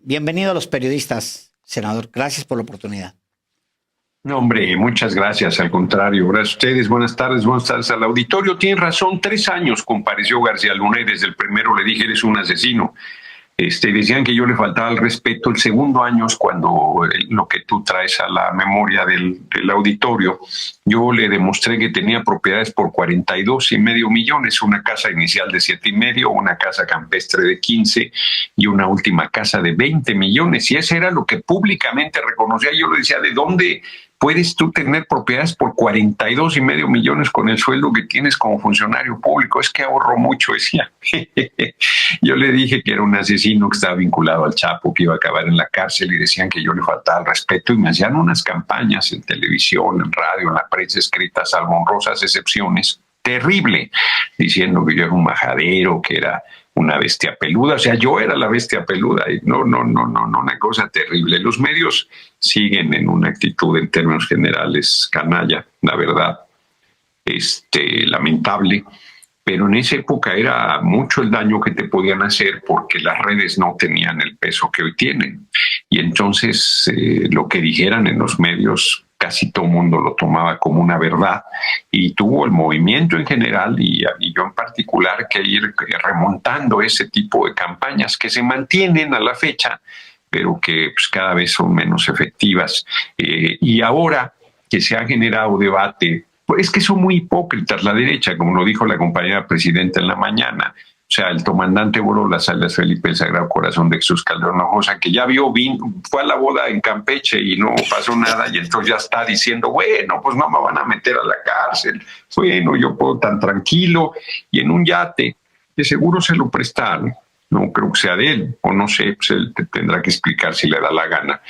Bienvenido a Los Periodistas, senador. Gracias por la oportunidad. No, hombre, muchas gracias. Al contrario, gracias a ustedes. Buenas tardes al auditorio. Tienen razón, 3 años compareció García Luna y desde el primero le dije, eres un asesino. Decían que yo le faltaba el respeto. El segundo año es cuando lo que tú traes a la memoria del auditorio, yo le demostré que tenía propiedades por 42.5 millones, una casa inicial de 7.5, una casa campestre de 15 y una última casa de 20 millones. Y eso era lo que públicamente reconocía. Yo le decía, ¿de dónde puedes tú tener propiedades por 42.5 millones con el sueldo que tienes como funcionario público? Es que ahorro mucho, decía. Yo le dije que era un asesino que estaba vinculado al Chapo, que iba a acabar en la cárcel, y decían que yo le faltaba el respeto y me hacían unas campañas en televisión, en radio, en la prensa escrita, salvo honrosas excepciones, terrible, diciendo que yo era un majadero, que era una bestia peluda. O sea, yo era la bestia peluda y no, una cosa terrible. Los medios siguen en una actitud en términos generales canalla, la verdad, lamentable. Pero en esa época era mucho el daño que te podían hacer porque las redes no tenían el peso que hoy tienen. Y entonces lo que dijeran en los medios, casi todo el mundo lo tomaba como una verdad. Y tuvo el movimiento en general y yo en particular que ir remontando ese tipo de campañas que se mantienen a la fecha, pero que pues, cada vez son menos efectivas. Y ahora que se ha generado debate, pues es que son muy hipócritas la derecha, como lo dijo la compañera presidenta en la mañana. O sea, el comandante voló las alas Felipe el Sagrado Corazón de Jesús Calderón Hinojosa, que ya fue a la boda en Campeche y no pasó nada, y entonces ya está diciendo, bueno, pues no me van a meter a la cárcel. Bueno, yo puedo tan tranquilo y en un yate, que seguro se lo prestaron. No creo que sea de él, o no sé, pues él tendrá que explicar si le da la gana.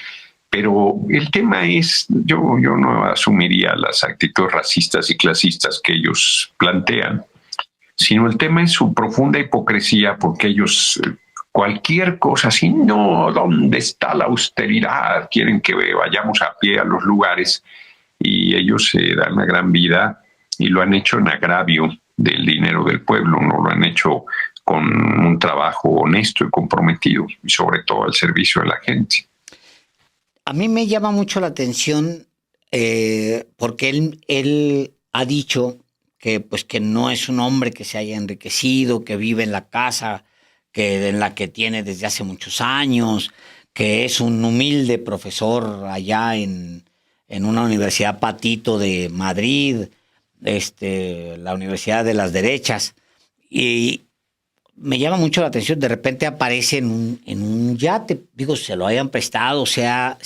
Pero el tema es, yo no asumiría las actitudes racistas y clasistas que ellos plantean, sino el tema es su profunda hipocresía, porque ellos cualquier cosa así, no, ¿dónde está la austeridad? Quieren que vayamos a pie a los lugares y ellos se dan una gran vida y lo han hecho en agravio del dinero del pueblo, no lo han hecho con un trabajo honesto y comprometido y sobre todo al servicio de la gente. A mí me llama mucho la atención porque él ha dicho que, pues, que no es un hombre que se haya enriquecido, que vive en la casa en la que tiene desde hace muchos años, que es un humilde profesor allá en una universidad patito de Madrid, la Universidad de las Derechas. Y me llama mucho la atención, de repente aparece en un yate, digo, se lo hayan prestado, sea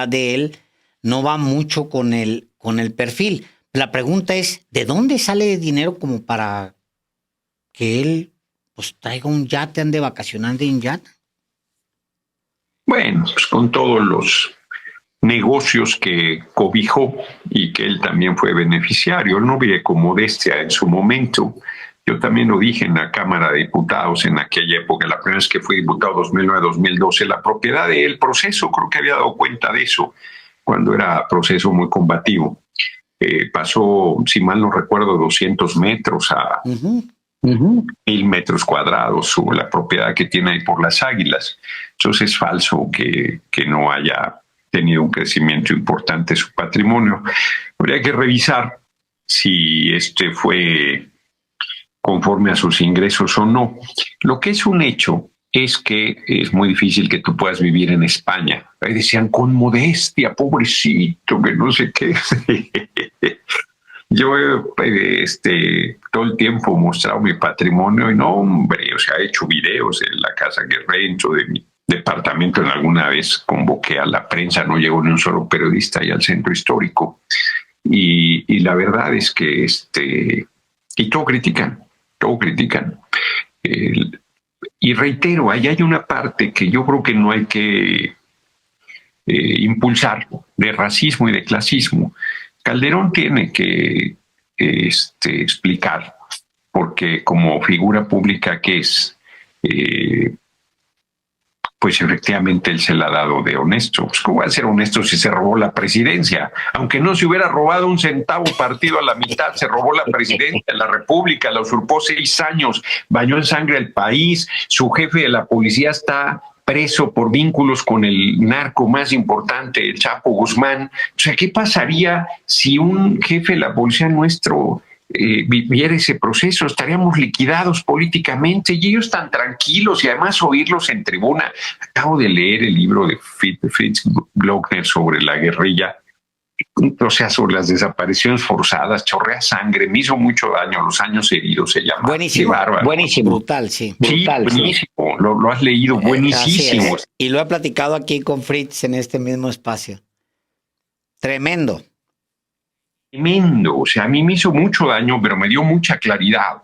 de él, no va mucho con el perfil. La pregunta es, ¿de dónde sale dinero como para que él pues traiga un yate, ande vacacionando en yate? Bueno, pues con todos los negocios que cobijó y que él también fue beneficiario, él no vive con modestia en su momento. Yo también lo dije en la Cámara de Diputados en aquella época, la primera vez que fui diputado, 2009-2012, la propiedad del proceso, creo que había dado cuenta de eso, cuando era proceso muy combativo. Pasó, si mal no recuerdo, 200 metros a 1.000 metros cuadrados, la propiedad que tiene ahí por las Águilas. Entonces es falso que no haya tenido un crecimiento importante su patrimonio. Habría que revisar si fue conforme a sus ingresos o no. Lo que es un hecho es que es muy difícil que tú puedas vivir en España. Ahí decían, con modestia, pobrecito, que no sé qué. Yo todo el tiempo he mostrado mi patrimonio y no, hombre, o sea, he hecho videos de la casa que rento, de mi departamento. En alguna vez convoqué a la prensa, no llegó ni un solo periodista ahí al centro histórico. Y la verdad es que y todo critican. Y reitero, ahí hay una parte que yo creo que no hay que impulsar, de racismo y de clasismo. Calderón tiene que explicar, porque como figura pública que es, pues efectivamente él se la ha dado de honesto. Pues ¿cómo va a ser honesto si se robó la presidencia? Aunque no se hubiera robado un centavo partido a la mitad, se robó la presidencia de la República, la usurpó 6 años, bañó en sangre el país, su jefe de la policía está preso por vínculos con el narco más importante, el Chapo Guzmán. O sea, ¿qué pasaría si un jefe de la policía nuestro viviera ese proceso? Estaríamos liquidados políticamente, y ellos tan tranquilos, y además oírlos en tribuna. Acabo de leer el libro de Fritz Glockner sobre la guerrilla, o sea, sobre las desapariciones forzadas, chorrea sangre, me hizo mucho daño, Los años heridos se llama. Buenísimo, buenísimo. Brutal, sí. Brutal, buenísimo, sí. Lo has leído, buenísimo. Y lo he platicado aquí con Fritz en este mismo espacio. Tremendo. Tremendo, o sea, a mí me hizo mucho daño, pero me dio mucha claridad.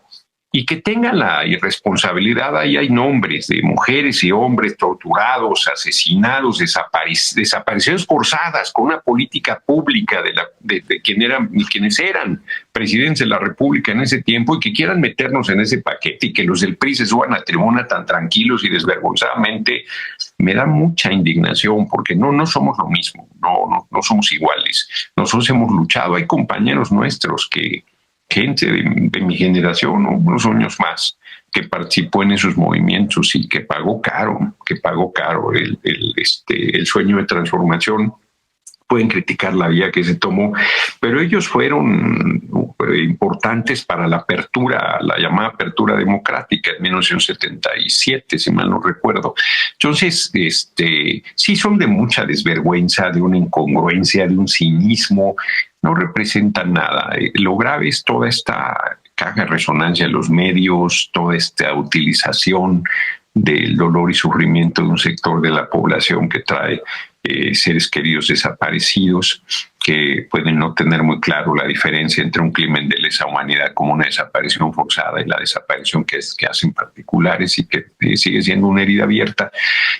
Y que tengan la irresponsabilidad, ahí hay nombres de mujeres y hombres torturados, asesinados, desapariciones forzadas, con una política pública de quienes eran presidentes de la República en ese tiempo, y que quieran meternos en ese paquete, y que los del PRI se suban a tribuna tan tranquilos y desvergonzadamente, me da mucha indignación, porque no somos lo mismo, no somos iguales. Nosotros hemos luchado, hay compañeros nuestros gente de mi generación, unos años más, que participó en esos movimientos y que pagó caro el sueño de transformación. Pueden criticar la vía que se tomó, pero ellos fueron importantes para la apertura, la llamada apertura democrática en 1977, si mal no recuerdo. Entonces, sí son de mucha desvergüenza, de una incongruencia, de un cinismo, no representan nada. Lo grave es toda esta caja de resonancia de los medios, toda esta utilización del dolor y sufrimiento de un sector de la población que trae seres queridos desaparecidos, que pueden no tener muy claro la diferencia entre un crimen de lesa humanidad como una desaparición forzada y la desaparición que hacen particulares, y que sigue siendo una herida abierta.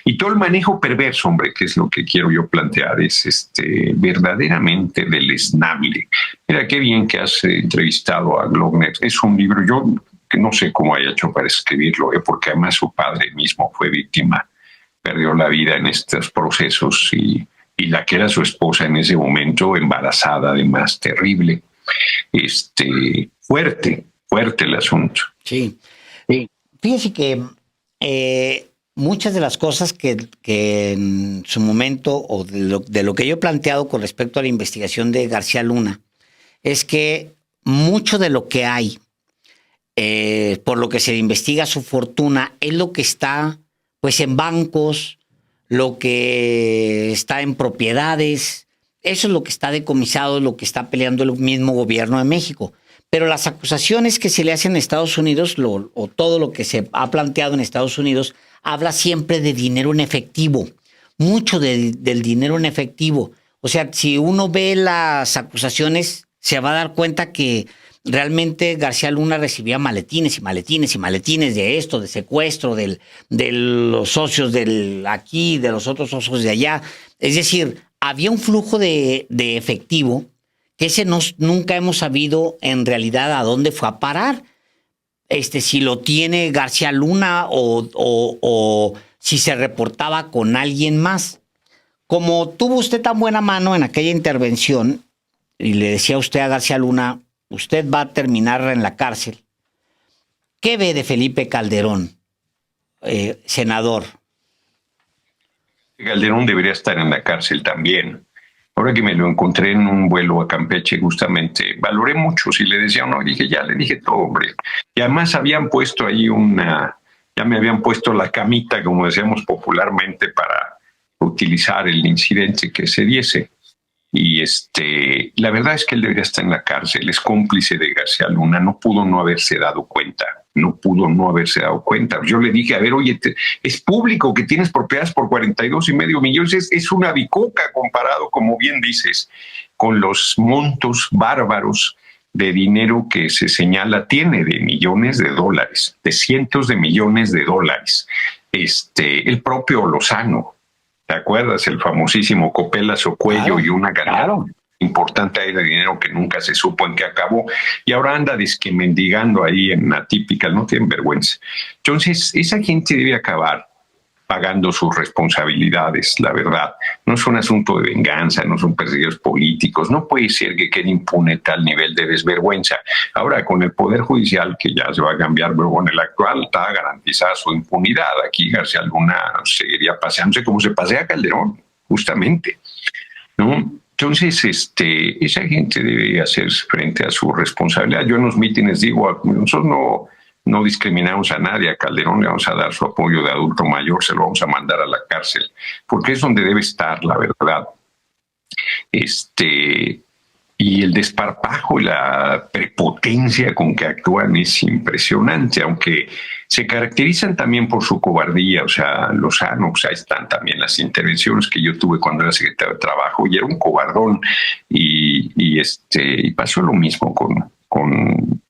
Y todo el manejo perverso, hombre, que es lo que quiero yo plantear, es verdaderamente deleznable. Mira, qué bien que has entrevistado a Glockner. Es un libro, yo que no sé cómo haya hecho para escribirlo, porque además su padre mismo fue víctima, perdió la vida en estos procesos, y la que era su esposa en ese momento, embarazada, además, terrible. Fuerte el asunto. Sí. Fíjese que muchas de las cosas que en su momento, o de lo que yo he planteado con respecto a la investigación de García Luna, es que mucho de lo que hay, por lo que se investiga su fortuna, es lo que está pues en bancos, lo que está en propiedades. Eso es lo que está decomisado, lo que está peleando el mismo gobierno de México. Pero las acusaciones que se le hacen en Estados Unidos, o todo lo que se ha planteado en Estados Unidos, habla siempre de dinero en efectivo, mucho del dinero en efectivo. O sea, si uno ve las acusaciones, se va a dar cuenta que realmente García Luna recibía maletines y maletines y maletines de esto, de secuestro, de los socios del aquí, de los otros socios de allá. Es decir, había un flujo de efectivo que nunca hemos sabido en realidad a dónde fue a parar. Si lo tiene García Luna o si se reportaba con alguien más. Como tuvo usted tan buena mano en aquella intervención y le decía usted a García Luna, usted va a terminar en la cárcel, ¿qué ve de Felipe Calderón, senador? Calderón debería estar en la cárcel también. Ahora que me lo encontré en un vuelo a Campeche, justamente, valoré mucho. Si le decía o no, le dije todo, hombre. Y además habían puesto ahí ya me habían puesto la camita, como decíamos popularmente, para utilizar el incidente que se diese. Y la verdad es que él debería estar en la cárcel, es cómplice de García Luna, no pudo no haberse dado cuenta. Yo le dije, a ver, oye, es público que tienes propiedades por 42.5 millones, es una bicoca comparado, como bien dices, con los montos bárbaros de dinero que se señala tiene, de millones de dólares, de cientos de millones de dólares. El propio Lozano, ¿te acuerdas? El famosísimo Copelazo Cuello, claro, y una cantidad importante ahí de dinero que nunca se supo en qué acabó. Y ahora anda mendigando ahí en Atípica, no tienen vergüenza. Entonces, esa gente debe acabar. pagando sus responsabilidades, la verdad. No es un asunto de venganza, no son perseguidos políticos. No puede ser que quede impune tal nivel de desvergüenza. Ahora, con el Poder Judicial, que ya se va a cambiar, pero con el actual está garantizada su impunidad. Aquí García Luna seguiría paseándose como se pasea Calderón, justamente, ¿no? Entonces, esa gente debe hacer frente a su responsabilidad. Yo en los mítines digo, nosotros no discriminamos a nadie. A Calderón le vamos a dar su apoyo de adulto mayor, se lo vamos a mandar a la cárcel, porque es donde debe estar, la verdad. Y el desparpajo y la prepotencia con que actúan es impresionante, aunque se caracterizan también por su cobardía. O sea, Lozano, pues ahí están también las intervenciones que yo tuve cuando era secretario de Trabajo, y era un cobardón, y pasó lo mismo con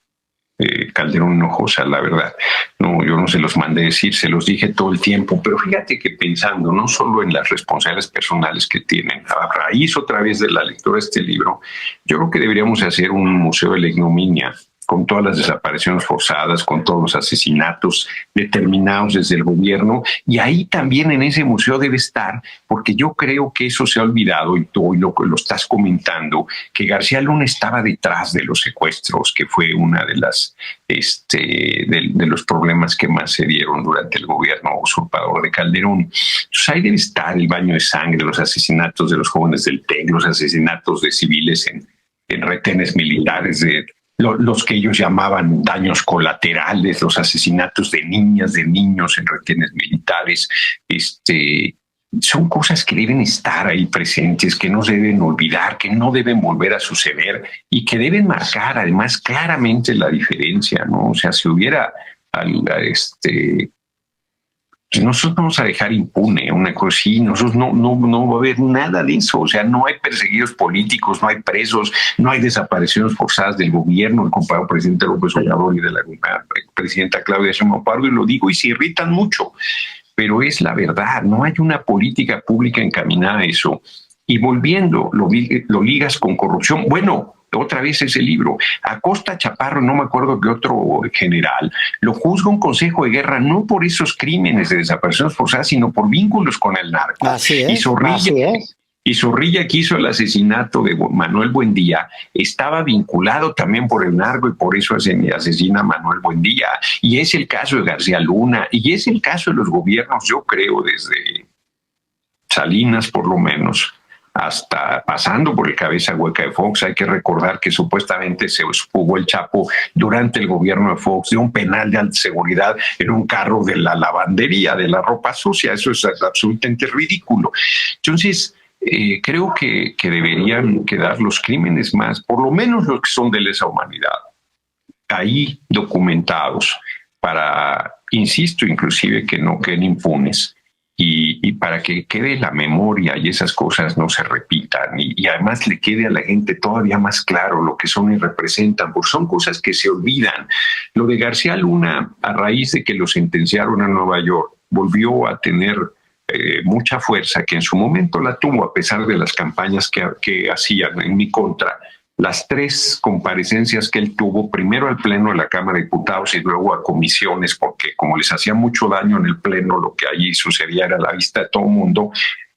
Calderón Hinojosa, la verdad. No, yo no se los mandé decir, se los dije todo el tiempo, pero fíjate que pensando no solo en las responsabilidades personales que tienen, a raíz otra vez de la lectura de este libro, yo creo que deberíamos hacer un museo de la ignominia, con todas las desapariciones forzadas, con todos los asesinatos determinados desde el gobierno, y ahí también en ese museo debe estar, porque yo creo que eso se ha olvidado, y tú hoy lo estás comentando, que García Luna estaba detrás de los secuestros, que fue una de las de los problemas que más se dieron durante el gobierno usurpador de Calderón. Entonces ahí debe estar el baño de sangre, los asesinatos de los jóvenes del TEC, los asesinatos de civiles en retenes militares, de los que ellos llamaban daños colaterales, los asesinatos de niñas, de niños en retenes militares. Son cosas que deben estar ahí presentes, que no se deben olvidar, que no deben volver a suceder, y que deben marcar además claramente la diferencia, ¿no? O sea, si hubiera nosotros vamos a dejar impune una cosa así, nosotros no va a haber nada de eso. O sea, no hay perseguidos políticos, no hay presos, no hay desapariciones forzadas del gobierno, el compadre presidente López Obrador y de la presidenta Claudia Sheinbaum Pardo, y lo digo y se irritan mucho, pero es la verdad. No hay una política pública encaminada a eso. Y volviendo, lo ligas con corrupción. Bueno, otra vez ese libro. Acosta Chaparro, no me acuerdo qué otro general, lo juzga un consejo de guerra no por esos crímenes de desapariciones forzadas, sino por vínculos con el narco. Así es. Y Zorrilla, que hizo el asesinato de Manuel Buendía, estaba vinculado también por el narco, y por eso asesina a Manuel Buendía. Y es el caso de García Luna, y es el caso de los gobiernos, yo creo, desde Salinas por lo menos, hasta pasando por el cabeza hueca de Fox. Hay que recordar que supuestamente se fugó el Chapo durante el gobierno de Fox de un penal de alta seguridad en un carro de la lavandería, de la ropa sucia. Eso es absolutamente ridículo. Entonces, creo que deberían quedar los crímenes más, por lo menos los que son de lesa humanidad, ahí documentados, para, insisto, inclusive que no queden impunes. Y para que quede la memoria y esas cosas no se repitan, y además le quede a la gente todavía más claro lo que son y representan, porque son cosas que se olvidan. Lo de García Luna, a raíz de que lo sentenciaron a Nueva York, volvió a tener mucha fuerza, que en su momento la tuvo, a pesar de las campañas que hacían en mi contra. Las 3 comparecencias que él tuvo, primero al Pleno de la Cámara de Diputados y luego a comisiones, porque como les hacía mucho daño en el Pleno, lo que allí sucedía era a la vista de todo el mundo,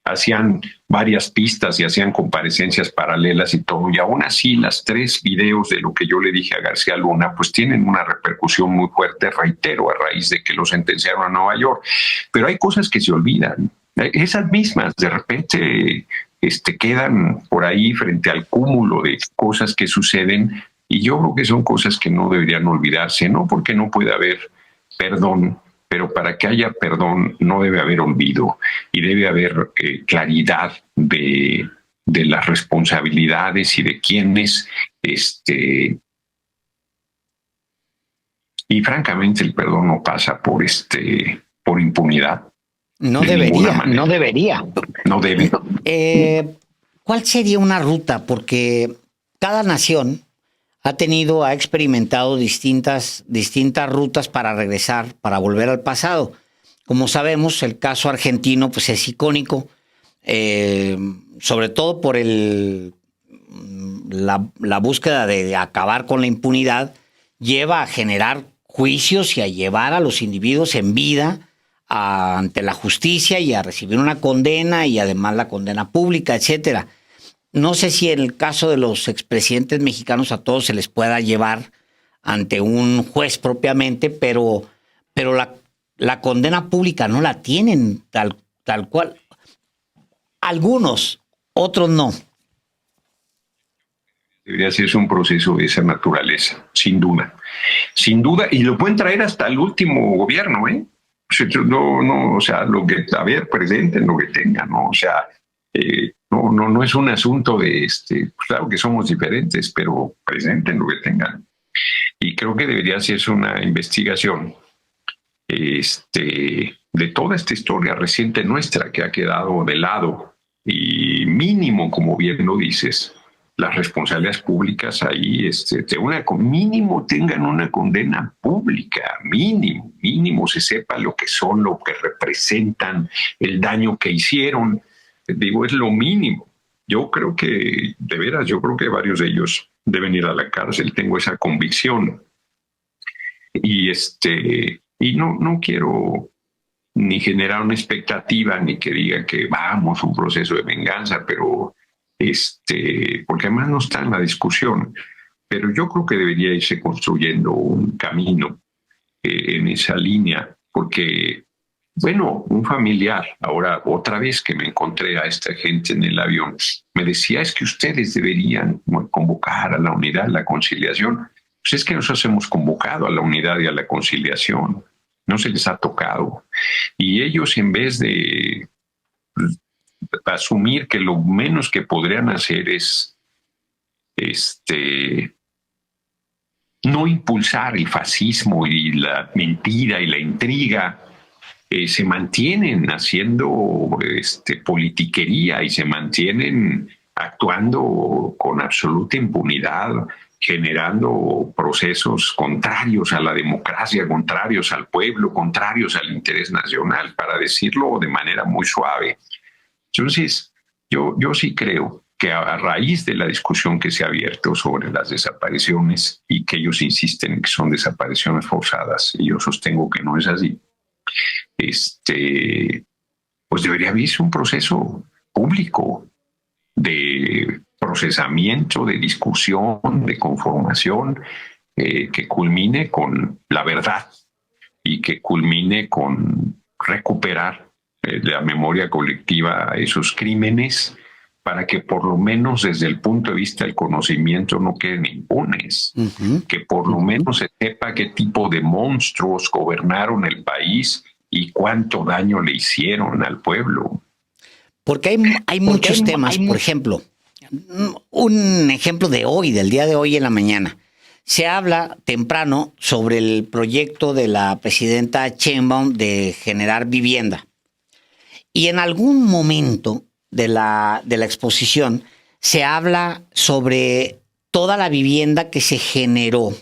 hacían varias pistas y hacían comparecencias paralelas y todo, y aún así las 3 videos de lo que yo le dije a García Luna pues tienen una repercusión muy fuerte, reitero, a raíz de que lo sentenciaron a Nueva York. Pero hay cosas que se olvidan, esas mismas de repente quedan por ahí frente al cúmulo de cosas que suceden, y yo creo que son cosas que no deberían olvidarse, no porque no puede haber perdón, pero para que haya perdón no debe haber olvido, y debe haber claridad de las responsabilidades y de quiénes, y francamente el perdón no pasa por impunidad. No debería. No debe. ¿Cuál sería una ruta? Porque cada nación ha experimentado distintas rutas para regresar, para volver al pasado. Como sabemos, el caso argentino pues es icónico, sobre todo por la búsqueda de acabar con la impunidad, lleva a generar juicios y a llevar a los individuos en vida ante la justicia y a recibir una condena y además la condena pública, etcétera. No sé si en el caso de los expresidentes mexicanos a todos se les pueda llevar ante un juez propiamente, pero la condena pública no la tienen tal cual. Algunos, otros no. Debería ser un proceso de esa naturaleza, sin duda. Sin duda, y lo pueden traer hasta el último gobierno, ¿eh? O sea, lo que, a ver, presenten lo que tengan, ¿no? O sea, no es un asunto de, pues claro que somos diferentes, pero presenten lo que tengan. Y creo que debería hacerse una investigación, de toda esta historia reciente nuestra que ha quedado de lado y mínimo, como bien lo dices, las responsabilidades públicas ahí, mínimo tengan una condena pública, mínimo se sepa lo que son, lo que representan, el daño que hicieron. Digo, es lo mínimo. Yo creo que, de veras, yo creo que varios de ellos deben ir a la cárcel, tengo esa convicción. Y no quiero ni generar una expectativa, ni que diga que vamos a un proceso de venganza, pero porque además no está en la discusión, pero yo creo que debería irse construyendo un camino en esa línea, porque, bueno, un familiar, ahora otra vez que me encontré a esta gente en el avión, me decía, es que ustedes deberían convocar a la unidad, a la conciliación. Pues es que nosotros hemos convocado a la unidad y a la conciliación, no se les ha tocado. Y ellos, en vez de asumir que lo menos que podrían hacer es no impulsar el fascismo y la mentira y la intriga, se mantienen haciendo politiquería y se mantienen actuando con absoluta impunidad, generando procesos contrarios a la democracia, contrarios al pueblo, contrarios al interés nacional, para decirlo de manera muy suave. Entonces, yo sí creo que a raíz de la discusión que se ha abierto sobre las desapariciones y que ellos insisten en que son desapariciones forzadas, y yo sostengo que no es así, pues debería haberse un proceso público de procesamiento, de discusión, de conformación, que culmine con la verdad y que culmine con recuperar la memoria colectiva esos crímenes, para que por lo menos desde el punto de vista del conocimiento no queden impunes, que por lo menos se sepa qué tipo de monstruos gobernaron el país y cuánto daño le hicieron al pueblo. Porque hay muchos temas, por ejemplo, un ejemplo de hoy, del día de hoy en la mañana. Se habla temprano sobre el proyecto de la presidenta Sheinbaum de generar vivienda. Y en algún momento de la exposición se habla sobre toda la vivienda que se generó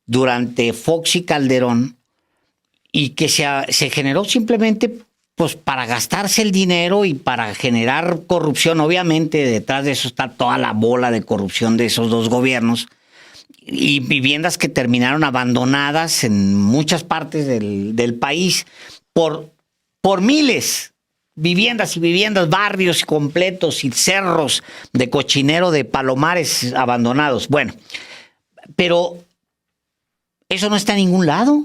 durante Fox y Calderón y que se generó simplemente pues para gastarse el dinero y para generar corrupción. Obviamente detrás de eso está toda la bola de corrupción de esos dos gobiernos y viviendas que terminaron abandonadas en muchas partes del país por miles. Viviendas y viviendas, barrios completos y cerros de cochinero de palomares abandonados. Bueno, pero eso no está en ningún lado.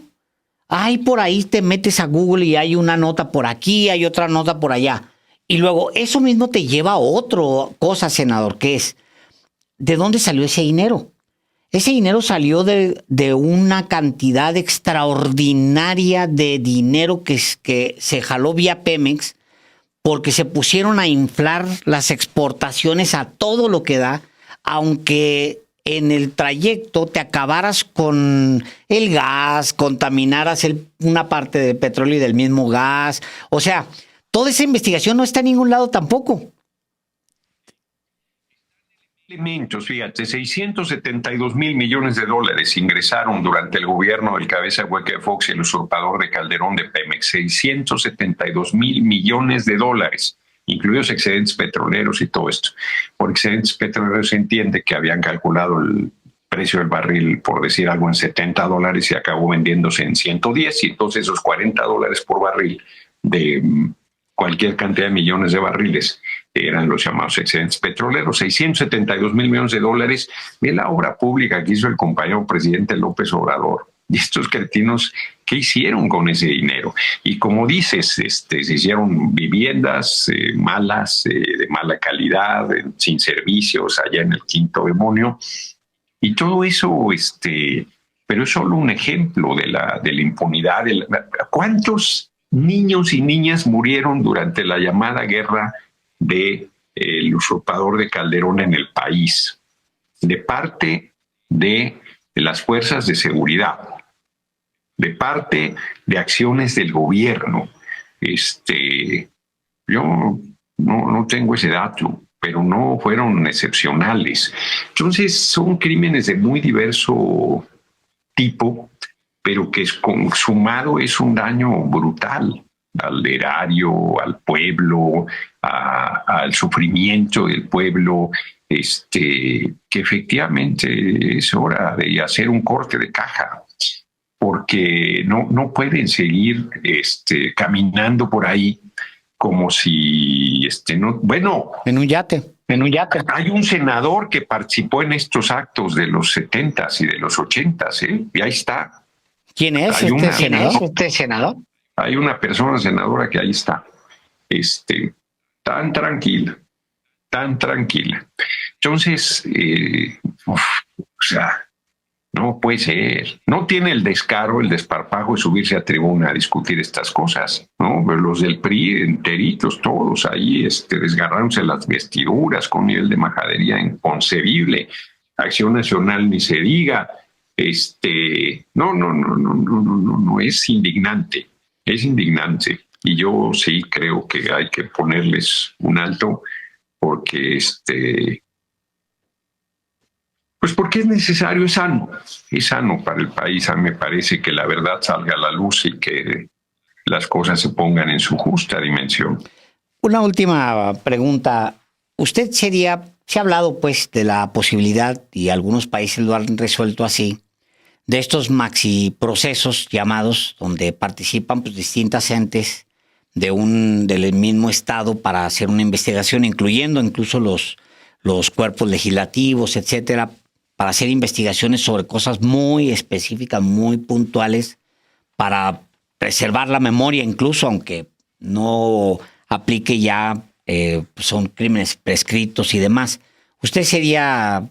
Ay, por ahí te metes a Google y hay una nota por aquí, hay otra nota por allá. Y luego eso mismo te lleva a otra cosa, senador, que es, ¿de dónde salió ese dinero? Ese dinero salió de una cantidad extraordinaria de dinero que se jaló vía Pemex, porque se pusieron a inflar las exportaciones a todo lo que da, aunque en el trayecto te acabaras con el gas, contaminaras una parte del petróleo y del mismo gas. O sea, toda esa investigación no está en ningún lado tampoco. Elementos, fíjate, 672 mil millones de dólares ingresaron durante el gobierno del cabeza hueca de Fox y el usurpador de Calderón de Pemex. 672 mil millones de dólares, incluidos excedentes petroleros y todo esto. Por excedentes petroleros se entiende que habían calculado el precio del barril, por decir algo, en $70 y acabó vendiéndose en 110, y entonces esos $40 por barril de cualquier cantidad de millones de barriles eran los llamados excedentes petroleros. 672 mil millones de dólares de la obra pública que hizo el compañero presidente López Obrador. Y estos cretinos, ¿qué hicieron con ese dinero? Y como dices, se hicieron viviendas malas, de mala calidad, sin servicios, allá en el Quinto Demonio. Y todo eso, pero es solo un ejemplo de la impunidad. ¿Cuántos niños y niñas murieron durante la llamada guerra del usurpador de Calderón en el país? De parte de las fuerzas de seguridad, de parte de acciones del gobierno. Yo no tengo ese dato, pero no fueron excepcionales. Entonces son crímenes de muy diverso tipo, pero que consumado es un daño brutal al erario, al pueblo, al sufrimiento del pueblo, que efectivamente es hora de hacer un corte de caja, porque no pueden seguir caminando por ahí como si en un yate. Hay un senador que participó en estos actos de los 70s y de los 80s, y ahí está. ¿Quién es este senador? Hay una persona senadora que ahí está, tan tranquila. Entonces, o sea, no puede ser. No tiene el descaro, el desparpajo de subirse a tribuna a discutir estas cosas, ¿no? Pero los del PRI enteritos, todos ahí, desgarrándose las vestiduras con nivel de majadería inconcebible. Acción Nacional ni se diga. No, es indignante. Es indignante. Y yo sí creo que hay que ponerles un alto, porque pues porque es necesario, es sano para el país. A mí me parece que la verdad salga a la luz y que las cosas se pongan en su justa dimensión. Una última pregunta. Se ha hablado pues de la posibilidad, y algunos países lo han resuelto así, de estos maxi procesos llamados, donde participan pues distintas entes del mismo estado para hacer una investigación, incluyendo incluso los cuerpos legislativos, etcétera, para hacer investigaciones sobre cosas muy específicas, muy puntuales, para preservar la memoria, incluso aunque no aplique ya, son crímenes prescritos y demás. ¿Usted sería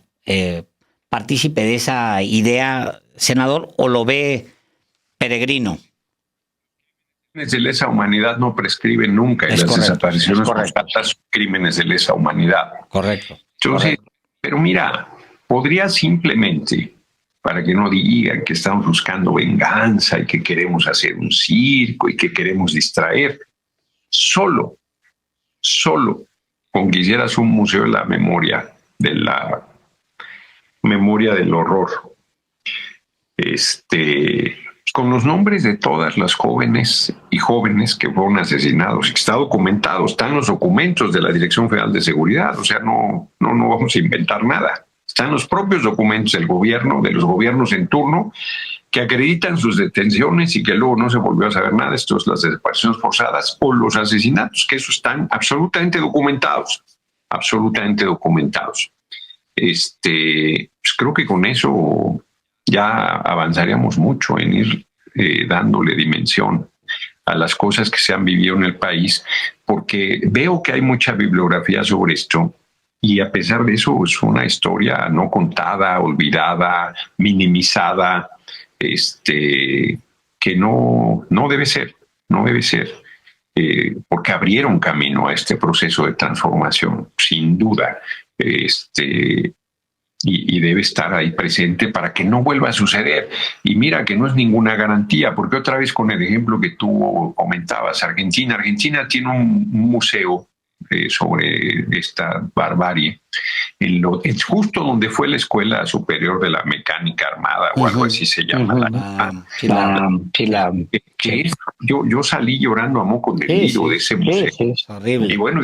partícipe de esa idea, senador, o lo ve peregrino? Crímenes de lesa humanidad no prescriben nunca, y las desapariciones forzadas son crímenes de lesa humanidad. Correcto. Entonces, pero mira, podría simplemente, para que no digan que estamos buscando venganza y que queremos hacer un circo y que queremos distraer, solo con que hicieras un museo de la memoria del horror, con los nombres de todas las jóvenes y jóvenes que fueron asesinados, está documentado, están los documentos de la Dirección Federal de Seguridad, o sea, no vamos a inventar nada. Están los propios documentos del gobierno, de los gobiernos en turno, que acreditan sus detenciones y que luego no se volvió a saber nada. Esto es las desapariciones forzadas o los asesinatos, que eso están absolutamente documentados. Pues creo que con eso ya avanzaríamos mucho en ir dándole dimensión a las cosas que se han vivido en el país, porque veo que hay mucha bibliografía sobre esto, y a pesar de eso es una historia no contada, olvidada, minimizada, que no debe ser, porque abrieron camino a este proceso de transformación, sin duda, y debe estar ahí presente para que no vuelva a suceder. Y mira que no es ninguna garantía, porque otra vez con el ejemplo que tú comentabas, Argentina tiene un museo sobre esta barbarie, es justo donde fue la Escuela Superior de la Mecánica Armada, o algo así se llama. Yo salí llorando a moco de lío de ese museo. Es horrible. Y bueno,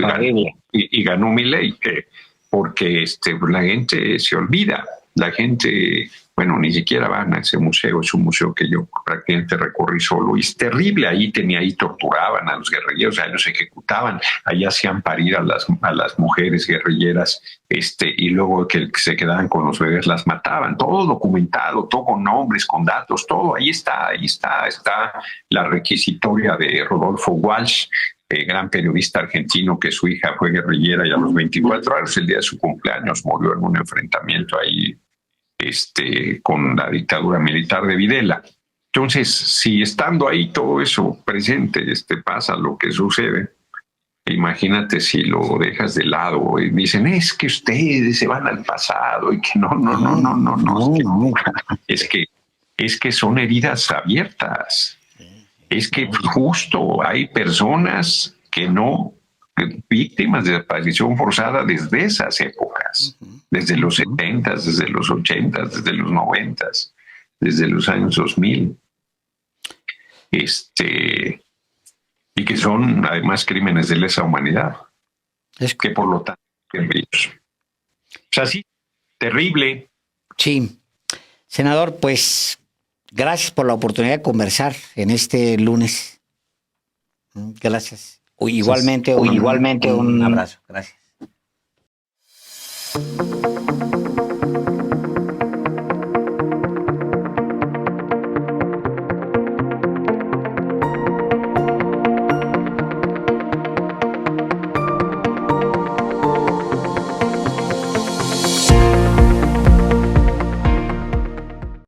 y ganó mi ley, porque la gente se olvida. La gente, bueno, ni siquiera van a ese museo, es un museo que yo prácticamente recorrí solo y es terrible. Ahí torturaban a los guerrilleros, ahí los ejecutaban, ahí hacían parir a las mujeres guerrilleras, y luego que se quedaban con los bebés las mataban, todo documentado, todo con nombres, con datos, todo, ahí está la requisitoria de Rodolfo Walsh, gran periodista argentino, que su hija fue guerrillera y a los 24 años, el día de su cumpleaños, murió en un enfrentamiento ahí con la dictadura militar de Videla. Entonces, si estando ahí todo eso presente, pasa lo que sucede, imagínate si lo dejas de lado y dicen, es que ustedes se van al pasado y que no. Es que son heridas abiertas. Es que justo hay personas que no, víctimas de desaparición forzada desde esas épocas, desde los 70, desde los 80, desde los 90, desde los años 2000. Y que son además crímenes de lesa humanidad. Es que por lo tanto, o sea, sí, terrible. Sí. Senador, pues gracias por la oportunidad de conversar en este lunes. Gracias. Igualmente un abrazo. Gracias.